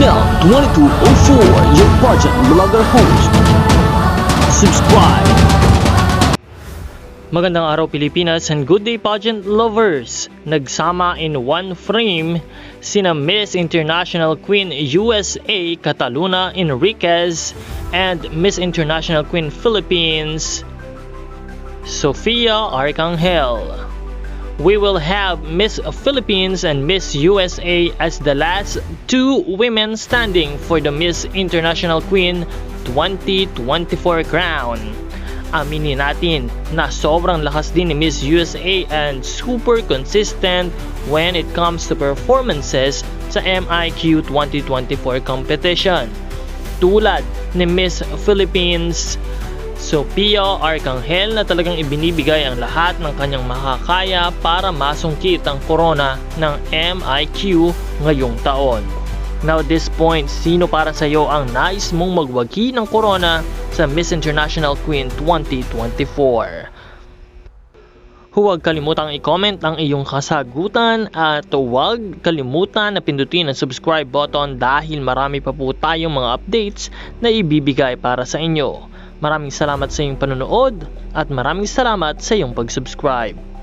Hill 2204, your pageant vlogger host. Subscribe. Magandang araw Pilipinas and good day pageant lovers! Nagsama in one frame sina Miss International Queen USA Cataluna Enriquez and Miss International Queen Philippines Sofia Arcangel. We will have Miss Philippines and Miss USA as the last two women standing for the Miss International Queen 2024 crown. Aminin natin na sobrang lakas din ni Miss USA and super consistent when it comes to performances sa MIQ 2024 competition. Tulad ni Miss Philippines Sofia Arcangel na talagang ibinibigay ang lahat ng kanyang makakaya para masungkit ang corona ng MIQ ngayong taon. Now at this point, sino para sa iyo ang nais mong magwagi ng corona sa Miss International Queen 2024? Huwag kalimutang i-comment ang iyong kasagutan at huwag kalimutan na pindutin ang subscribe button dahil marami pa po tayong mga updates na ibibigay para sa inyo. Maraming salamat sa iyong panonood at maraming salamat sa iyong pag-subscribe.